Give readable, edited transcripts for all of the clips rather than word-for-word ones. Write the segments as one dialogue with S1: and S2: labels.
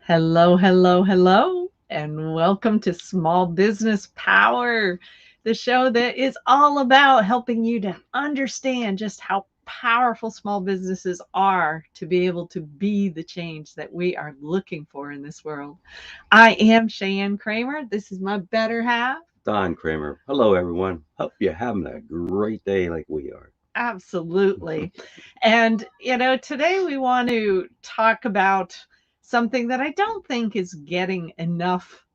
S1: Hello, hello, hello, and welcome to Small Business Power, the show that is all about helping you to understand just how powerful small businesses are to be able to be the change that we are looking for in this world. I am Cheyenne Kramer. This is my better half.
S2: Don Kramer. Hello, everyone. Hope you're having a great day like we are.
S1: Absolutely. And, today we want to talk about something that I don't think is getting enough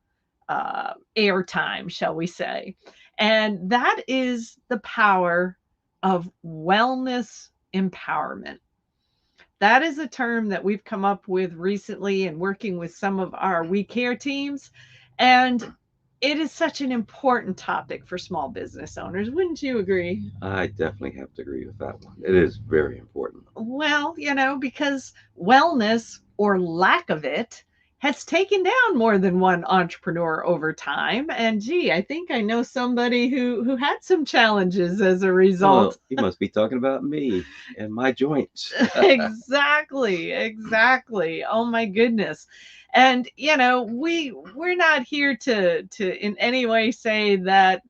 S1: airtime, shall we say. And that is the power of wellness empowerment. That is a term that we've come up with recently in working with some of our We Care teams. And it is such an important topic for small business owners. Wouldn't you agree?
S2: I definitely have to agree with that one. It is very important.
S1: Well, because wellness or lack of it has taken down more than one entrepreneur over time. And gee, I think I know somebody who had some challenges as a
S2: Oh,
S1: result.
S2: you must be talking about me and my joints.
S1: Exactly, exactly. Oh my goodness. And we're not here to in any way say that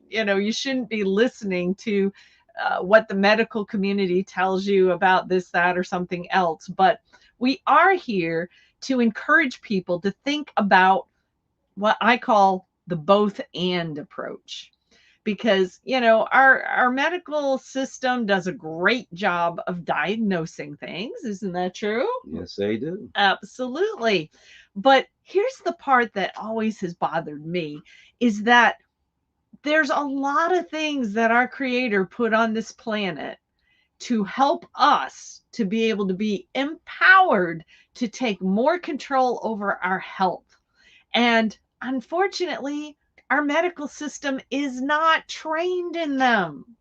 S1: you shouldn't be listening to what the medical community tells you about this, that, or something else. But we are here to encourage people to think about what I call the both and approach. Because our medical system does a great job of diagnosing things, isn't that true?
S2: Yes, they do.
S1: Absolutely. But here's the part that always has bothered me is that there's a lot of things that our creator put on this planet to help us to be able to be empowered to take more control over our health. And unfortunately, our medical system is not trained in them.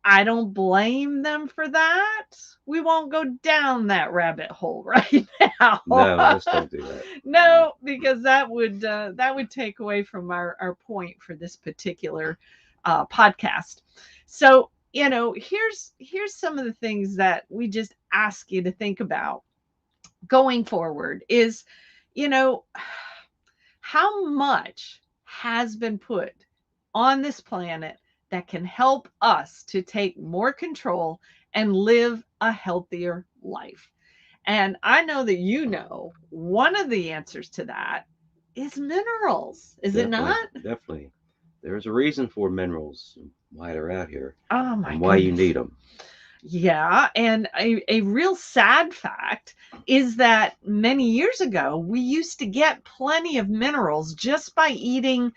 S1: I don't blame them for that. We won't go down that rabbit hole right now.
S2: No, let's don't do that.
S1: No, because that would take away from our point for this particular podcast. So here's some of the things that we just ask you to think about going forward. Is you know how much has been put on this planet that can help us to take more control and live a healthier life. And I know that one of the answers to that is minerals, is it
S2: Definitely,
S1: not?
S2: definitely. There's a reason for minerals and why they're out here
S1: Oh my
S2: and why you
S1: goodness.
S2: need them.
S1: Yeah, and a real sad fact is that many years ago, we used to get plenty of minerals just by eating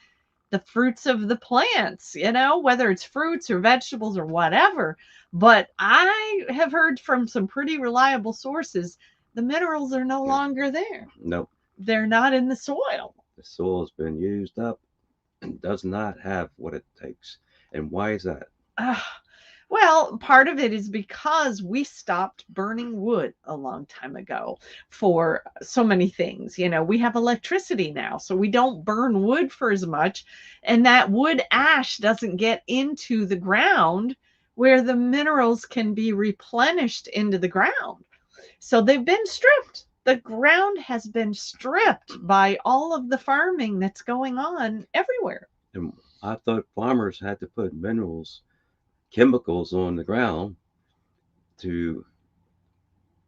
S1: the fruits of the plants, whether it's fruits or vegetables or whatever. But I have heard from some pretty reliable sources the minerals are no
S2: Yeah.
S1: longer there.
S2: Nope.
S1: They're not in the soil.
S2: The soil's been used up and does not have what it takes. And why is that?
S1: Ah, well, part of it is because we stopped burning wood a long time ago for so many things. We have electricity now, so we don't burn wood for as much. And that wood ash doesn't get into the ground where the minerals can be replenished into the ground. So they've been stripped. The ground has been stripped by all of the farming that's going on everywhere.
S2: And I thought farmers had to put minerals, chemicals on the ground to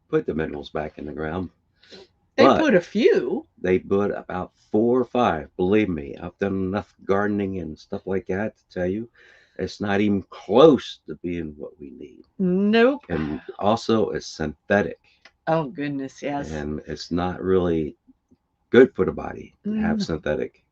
S2: put the minerals back in the ground,
S1: They
S2: but
S1: put a few.
S2: they put about 4 or 5. Believe me, I've done enough gardening and stuff like that to tell you it's not even close to being what we need.
S1: Nope.
S2: And also, it's synthetic
S1: Oh, goodness, yes.
S2: and it's not really good for the body to have
S1: Mm,
S2: synthetic.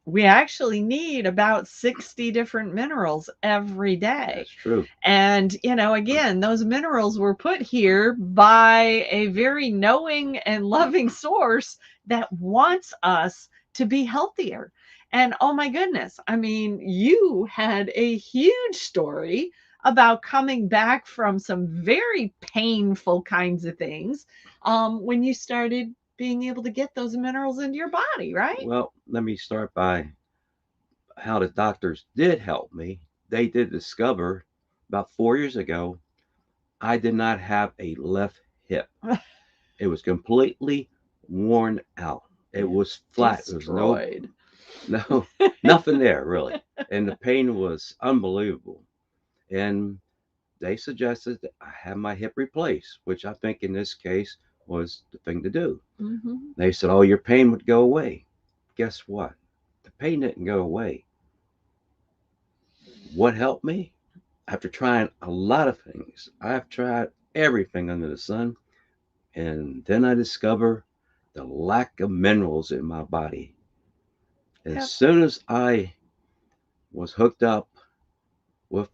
S1: we actually need about 60 different minerals every day.
S2: That's true.
S1: And, again, those minerals were put here by a very knowing and loving source that wants us to be healthier. And oh my goodness, I mean, you had a huge story about coming back from some very painful kinds of things when you started being able to get those minerals into your body, right?
S2: Well, let me start by how the doctors did help me. They did discover about 4 years ago I did not have a left hip. It was completely worn out. It
S1: Yeah.
S2: was flat. There was
S1: Destroyed.
S2: no, nothing there really. And the pain was unbelievable. And they suggested that I have my hip replaced, which I think in this case was the thing to do.
S1: Hmm.
S2: They said, oh, your pain would go away. Guess what? The pain didn't go away. What helped me? After trying a lot of things, I've tried everything under the sun, and then I discovered the lack of minerals in my body. As
S1: Yep.
S2: soon as I was hooked up with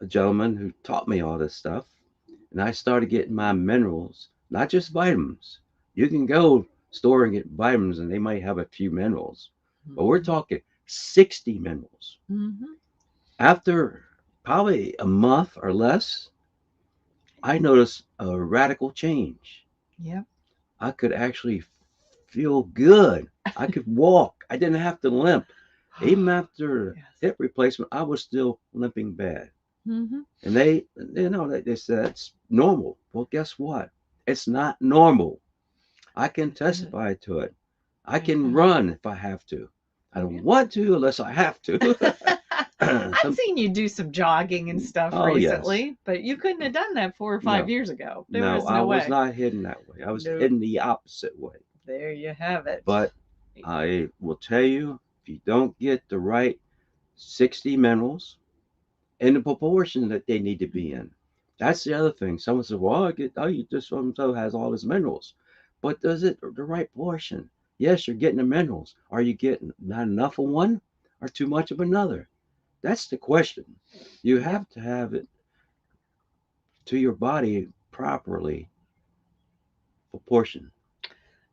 S2: a gentleman who taught me all this stuff, and I started getting my minerals, not just vitamins. You can go store and get vitamins, and they might have a few minerals, but we're talking 60 minerals.
S1: Hmm.
S2: After probably a month or less, I noticed a radical change.
S1: Yep.
S2: I could actually feel good. I could walk. I didn't have to limp. Even after
S1: Yes.
S2: hip replacement, I was still limping bad.
S1: Hmm.
S2: And they said it's normal. Well, guess what? It's not normal. I can
S1: Isn't
S2: testify to it. I
S1: it?
S2: can
S1: Hmm.
S2: run if I have to. I don't
S1: Yeah.
S2: want to unless I have to.
S1: I've
S2: Some,
S1: seen you do some jogging and stuff
S2: oh yes,
S1: recently, but you couldn't have done that 4 or 5
S2: no,
S1: years ago. There
S2: no,
S1: was
S2: I
S1: no
S2: was
S1: way.
S2: not hidden that way. I was
S1: Nope.
S2: hidden the opposite way.
S1: There you have it.
S2: But I will tell you, if you don't get the right 60 minerals in the proportion that they need to be in, that's the other thing. Someone says, "Well, you just so and so has all his minerals," but does it the right portion? Yes, you're getting the minerals. Are you getting not enough of one or too much of another? That's the question. You
S1: Yep.
S2: have to have it to your body properly proportioned.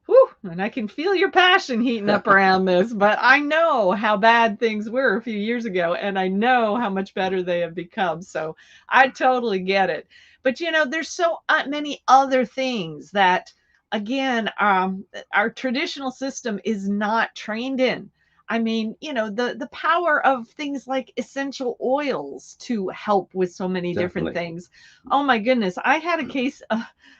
S1: Whew, and I can feel your passion heating up around this, but I know how bad things were a few years ago, and I know how much better they have become. So I totally get it. But there's so many other things that, again, our traditional system is not trained in. I mean, the power of things like essential oils to help with so many different
S2: Definitely.
S1: things. Oh my goodness, I had a case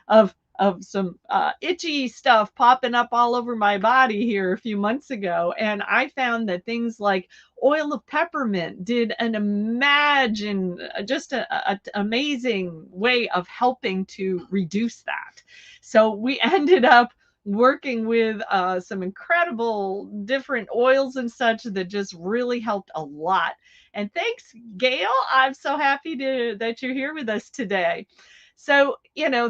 S1: of some itchy stuff popping up all over my body here a few months ago. And I found that things like oil of peppermint did an imagine just a amazing way of helping to reduce that. So we ended up working with some incredible different oils and such that just really helped a lot. And thanks, Gail. I'm so happy that you're here with us today. So,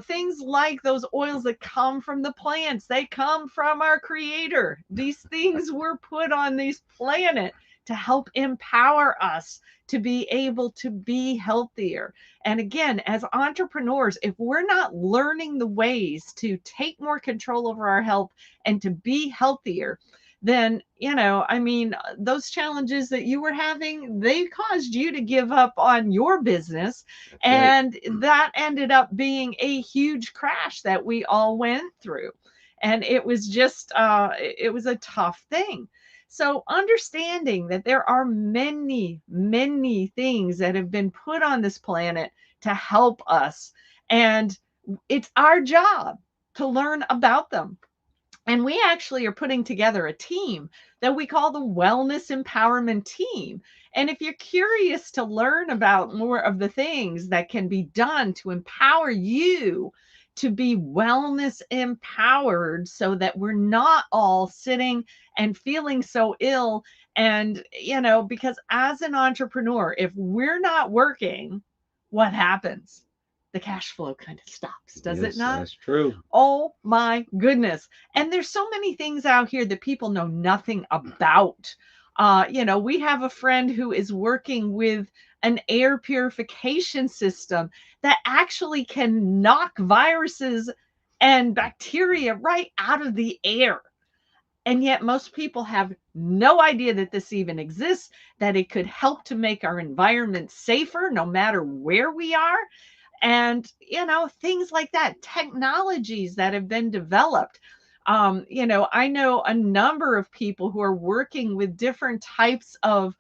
S1: things like those oils that come from the plants, they come from our creator. These things were put on this planet to help empower us to be able to be healthier. And again, as entrepreneurs, if we're not learning the ways to take more control over our health and to be healthier, then, I mean, those challenges that you were having, they caused you to give up on your business,
S2: That's right.
S1: and that ended up being a huge crash that we all went through. And it was just, it was a tough thing. So, understanding that there are many, many things that have been put on this planet to help us, and it's our job to learn about them. And we actually are putting together a team that we call the Wellness Empowerment Team. And if you're curious to learn about more of the things that can be done to empower you to be wellness empowered so that we're not all sitting and feeling so ill. And, because as an entrepreneur, if we're not working, what happens? The cash flow kind of stops, does it
S2: Yes,
S1: not?
S2: that's true.
S1: Oh my goodness. And there's so many things out here that people know nothing about. We have a friend who is working with an air purification system that actually can knock viruses and bacteria right out of the air. And yet, most people have no idea that this even exists, that it could help to make our environment safer no matter where we are, and things like that, technologies that have been developed. I know a number of people who are working with different types of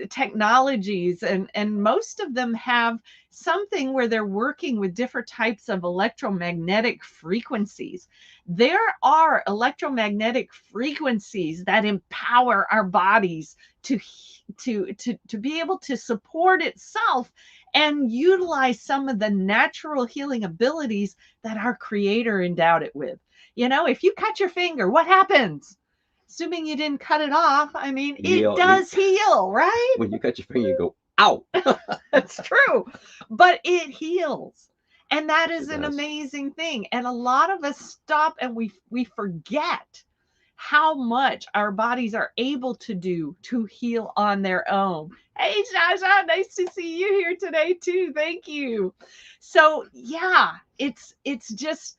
S1: technologies, and most of them have something where they're working with different types of electromagnetic frequencies. There are electromagnetic frequencies that empower our bodies to to be able to support itself and utilize some of the natural healing abilities that our creator endowed it with. You know, if you cut your finger, what happens? Assuming you didn't cut it off, I mean, it
S2: You
S1: does heal, right?
S2: when you cut your finger, you go, ow.
S1: That's true. But it heals. And that is
S2: It
S1: an
S2: does.
S1: amazing thing. And a lot of us stop and we forget how much our bodies are able to do to heal on their own. Hey, Jaja, nice to see you here today too. Thank you. So, yeah, it's just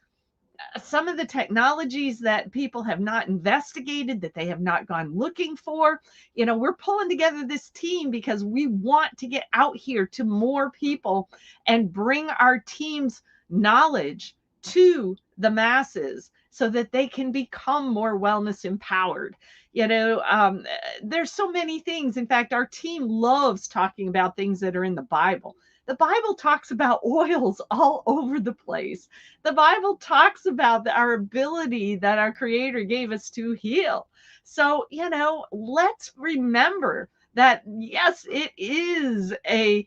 S1: some of the technologies that people have not investigated, that they have not gone looking for. You know, we're pulling together this team because we want to get out here to more people and bring our team's knowledge to the masses so that they can become more wellness empowered. You know, there's so many things. In fact, our team loves talking about things that are in the Bible. The Bible talks about oils all over the place. The Bible talks about our ability that our Creator gave us to heal. So, you know, let's remember that, yes, it is a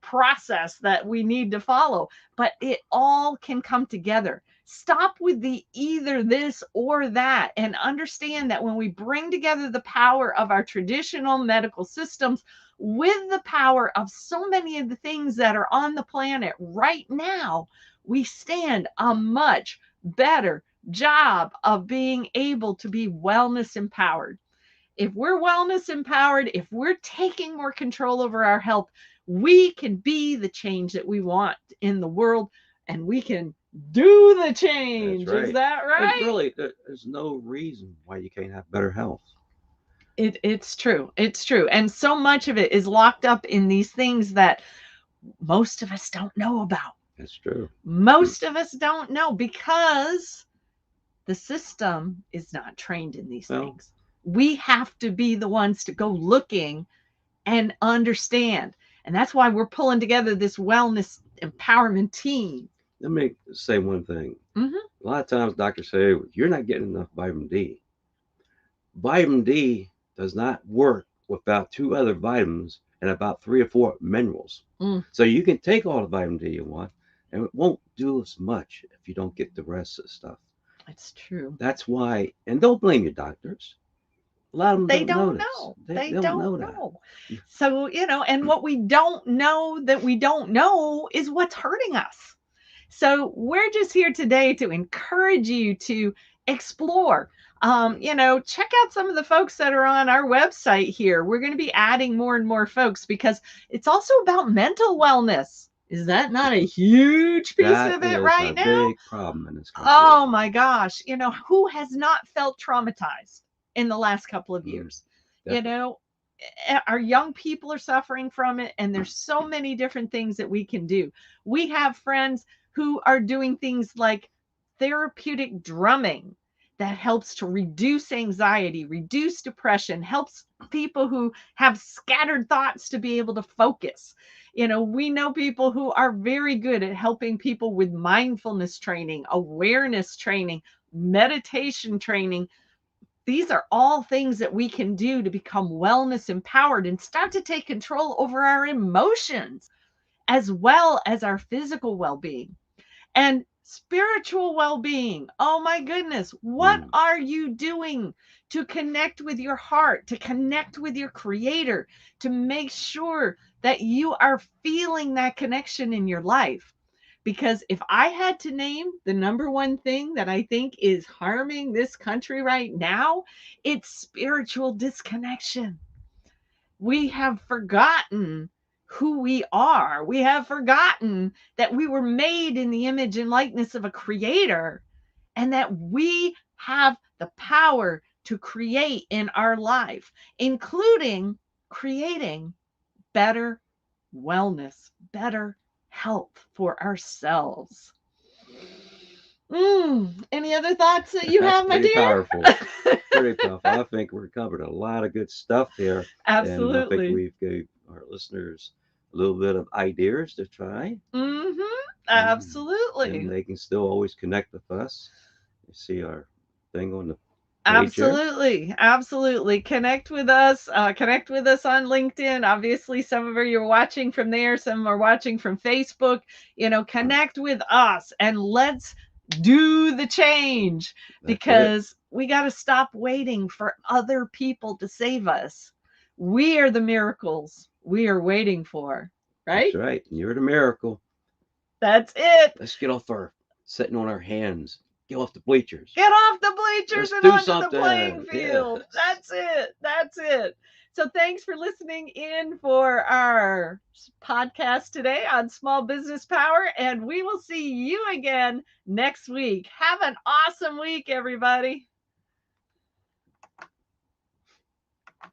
S1: process that we need to follow, but it all can come together. Stop with the either this or that and understand that when we bring together the power of our traditional medical systems with the power of so many of the things that are on the planet right now, we stand a much better job of being able to be wellness empowered. If we're wellness empowered, if we're taking more control over our health, we can be the change that we want in the world, and we can do the
S2: That's
S1: change. Is
S2: right.
S1: that
S2: And
S1: right?
S2: really, there's no reason why you can't have better health.
S1: It's true. It's true. And so much of it is locked up in these things that most of us don't know about.
S2: That's true. Mm.
S1: Most of us don't know because the system is not trained in these
S2: Well,
S1: things. We have to be the ones to go looking and understand. And that's why we're pulling together this wellness empowerment team.
S2: let me say one thing.
S1: Hmm.
S2: A lot of times doctors say, you're not getting enough vitamin D. Vitamin D does not work without two other vitamins and about three or four minerals.
S1: Mm,
S2: So you can take all the vitamin D you want, and it won't do as much if you don't get the rest of the stuff.
S1: it's true.
S2: That's why, and don't blame your doctors. A lot of them
S1: They
S2: don't know
S1: don't
S2: this.
S1: know.
S2: They
S1: They
S2: don't
S1: don't
S2: know that.
S1: know. So, you know, and what we don't know that we don't know is what's hurting us. So we're just here today to encourage you to explore. You know, check out some of the folks that are on our website here. We're going to be adding more and more folks because it's also about mental wellness. Is that not a huge piece
S2: That
S1: of it
S2: is a
S1: right now?
S2: big problem in this country.
S1: Oh my gosh. You know, who has not felt traumatized in the last couple of
S2: Mm,
S1: years? You
S2: definitely.
S1: know, our young people are suffering from it, and there's so many different things that we can do. We have friends who are doing things like therapeutic drumming that helps to reduce anxiety, reduce depression, helps people who have scattered thoughts to be able to focus. You know, we know people who are very good at helping people with mindfulness training, awareness training, meditation training. These are all things that we can do to become wellness empowered and start to take control over our emotions as well as our physical well being and spiritual well being. Oh my goodness. What
S2: Mm.
S1: are you doing to connect with your heart, to connect with your creator, to make sure that you are feeling that connection in your life? Because if I had to name the number one thing that I think is harming this country right now, it's spiritual disconnection. We have forgotten who we are. We have forgotten that we were made in the image and likeness of a creator and that we have the power to create in our life, including creating better wellness, better health for ourselves. Any other thoughts that you
S2: That's
S1: have, my
S2: pretty
S1: dear?
S2: powerful. Pretty powerful. I think we covered a lot of good stuff there, and I think
S1: Absolutely.
S2: we've gave our listeners a little bit of ideas to try. Mm. And
S1: Absolutely.
S2: they can still always connect with us. You see our thing on the page there.
S1: Absolutely. Absolutely. Connect with us. Connect with us on LinkedIn. Obviously, some of you are watching from there, some are watching from Facebook. Connect with us and let's do the change
S2: That's it.
S1: because we got to stop waiting for other people to save us. We are the miracles we are waiting for,
S2: That's
S1: right?
S2: right. And you're the miracle.
S1: That's it.
S2: Let's get off our sitting on our hands. Get off the bleachers.
S1: Get off the bleachers
S2: Let's
S1: and
S2: do
S1: onto the playing
S2: something.
S1: field.
S2: Yes.
S1: That's it. That's it. So thanks for listening in for our podcast today on small business power. And we will see you again next week. Have an awesome week, everybody.